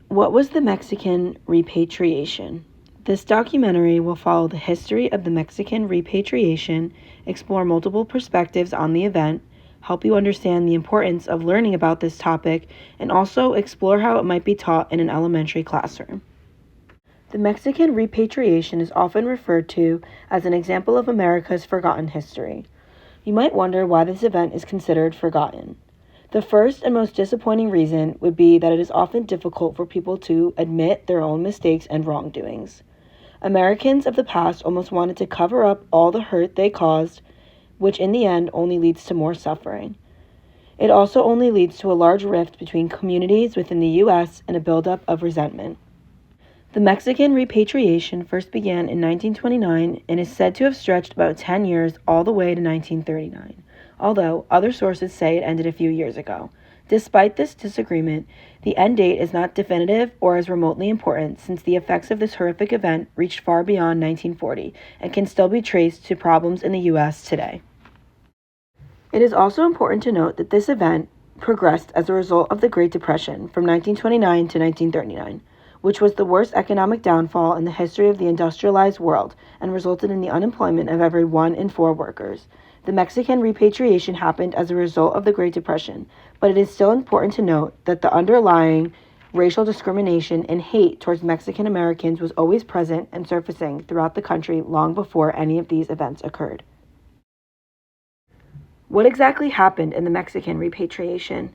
What was the Mexican repatriation? This documentary will follow the history of the Mexican repatriation, explore multiple perspectives on the event, help you understand the importance of learning about this topic, and also explore how it might be taught in an elementary classroom. The Mexican repatriation is often referred to as an example of America's forgotten history. You might wonder why this event is considered forgotten. The first and most disappointing reason would be that it is often difficult for people to admit their own mistakes and wrongdoings. Americans of the past almost wanted to cover up all the hurt they caused, which in the end only leads to more suffering. It also only leads to a large rift between communities within the U.S. and a buildup of resentment. The Mexican repatriation first began in 1929 and is said to have stretched about 10 years all the way to 1939, although other sources say it ended a few years ago. Despite this disagreement, the end date is not definitive or as remotely important since the effects of this horrific event reached far beyond 1940 and can still be traced to problems in the U.S. today. It is also important to note that this event progressed as a result of the Great Depression from 1929 to 1939. Which was the worst economic downfall in the history of the industrialized world and resulted in the unemployment of every 1 in 4 workers. The Mexican repatriation happened as a result of the Great Depression, but it is still important to note that the underlying racial discrimination and hate towards Mexican Americans was always present and surfacing throughout the country long before any of these events occurred. What exactly happened in the Mexican repatriation?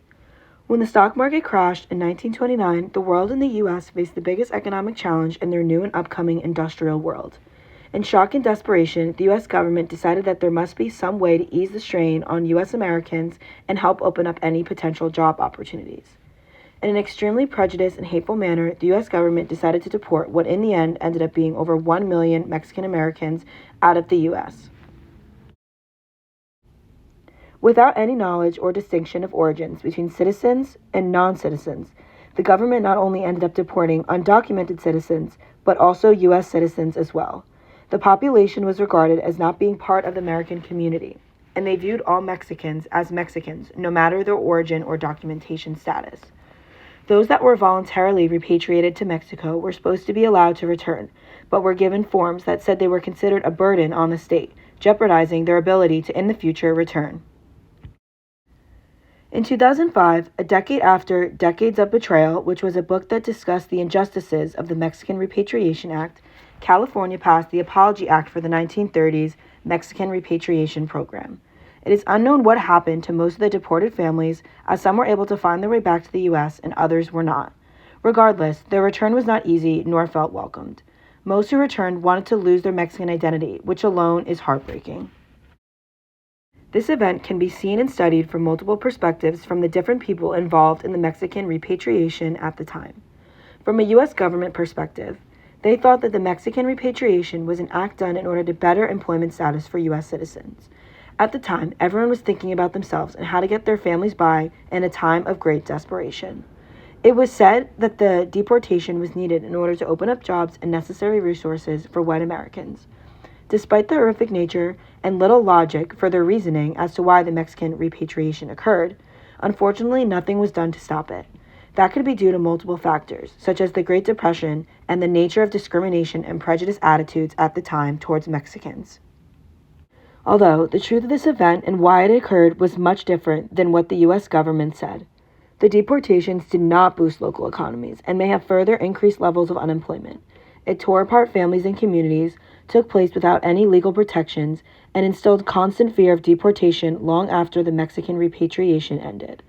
When the stock market crashed in 1929, the world and the U.S. faced the biggest economic challenge in their new and upcoming industrial world. In shock and desperation, the U.S. government decided that there must be some way to ease the strain on U.S. Americans and help open up any potential job opportunities. In an extremely prejudiced and hateful manner, the U.S. government decided to deport what in the end ended up being over 1 million Mexican Americans out of the U.S. Without any knowledge or distinction of origins between citizens and non-citizens, the government not only ended up deporting undocumented citizens, but also U.S. citizens as well. The population was regarded as not being part of the American community, and they viewed all Mexicans as Mexicans, no matter their origin or documentation status. Those that were voluntarily repatriated to Mexico were supposed to be allowed to return, but were given forms that said they were considered a burden on the state, jeopardizing their ability to in the future return. In 2005, a decade after Decades of Betrayal, which was a book that discussed the injustices of the Mexican Repatriation Act, California passed the Apology Act for the 1930s Mexican Repatriation Program. It is unknown what happened to most of the deported families, as some were able to find their way back to the U.S. and others were not. Regardless, their return was not easy nor felt welcomed. Most who returned wanted to lose their Mexican identity, which alone is heartbreaking. This event can be seen and studied from multiple perspectives from the different people involved in the Mexican repatriation at the time. From a U.S. government perspective, they thought that the Mexican repatriation was an act done in order to better employment status for U.S. citizens. At the time, everyone was thinking about themselves and how to get their families by in a time of great desperation. It was said that the deportation was needed in order to open up jobs and necessary resources for white Americans. Despite the horrific nature and little logic for their reasoning as to why the Mexican repatriation occurred, unfortunately nothing was done to stop it. That could be due to multiple factors, such as the Great Depression and the nature of discrimination and prejudice attitudes at the time towards Mexicans. Although the truth of this event and why it occurred was much different than what the U.S. government said. The deportations did not boost local economies and may have further increased levels of unemployment. It tore apart families and communities, took place without any legal protections, and instilled constant fear of deportation long after the Mexican repatriation ended.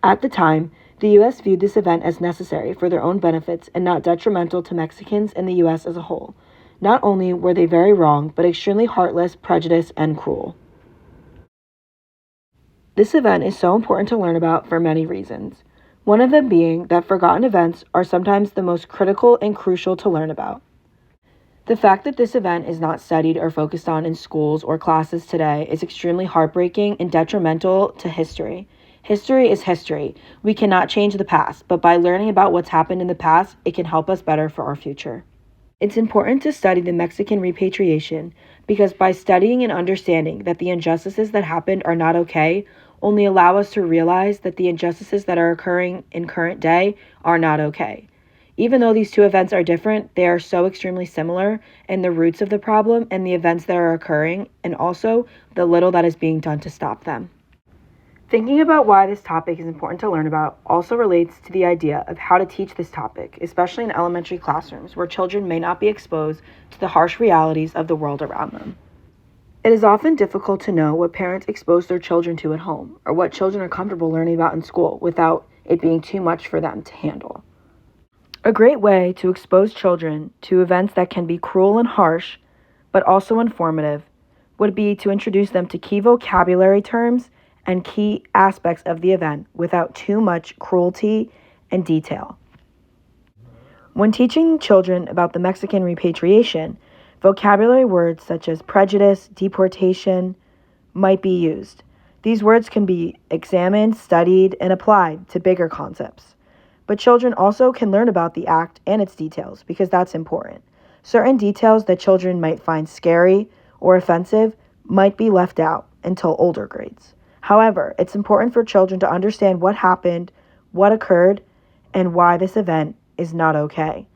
At the time, the U.S. viewed this event as necessary for their own benefits and not detrimental to Mexicans and the U.S. as a whole. Not only were they very wrong, but extremely heartless, prejudiced, and cruel. This event is so important to learn about for many reasons. One of them being that forgotten events are sometimes the most critical and crucial to learn about. The fact that this event is not studied or focused on in schools or classes today is extremely heartbreaking and detrimental to history. History is history. We cannot change the past, but by learning about what's happened in the past, it can help us better for our future. It's important to study the Mexican repatriation because by studying and understanding that the injustices that happened are not okay, only allow us to realize that the injustices that are occurring in current day are not okay. Even though these two events are different, they are so extremely similar in the roots of the problem and the events that are occurring, and also the little that is being done to stop them. Thinking about why this topic is important to learn about also relates to the idea of how to teach this topic, especially in elementary classrooms where children may not be exposed to the harsh realities of the world around them. It is often difficult to know what parents expose their children to at home, or what children are comfortable learning about in school without it being too much for them to handle. A great way to expose children to events that can be cruel and harsh, but also informative, would be to introduce them to key vocabulary terms and key aspects of the event without too much cruelty and detail. When teaching children about the Mexican repatriation, vocabulary words such as prejudice, deportation might be used. These words can be examined, studied, and applied to bigger concepts. But children also can learn about the act and its details because that's important. Certain details that children might find scary or offensive might be left out until older grades. However, it's important for children to understand what happened, what occurred, and why this event is not okay.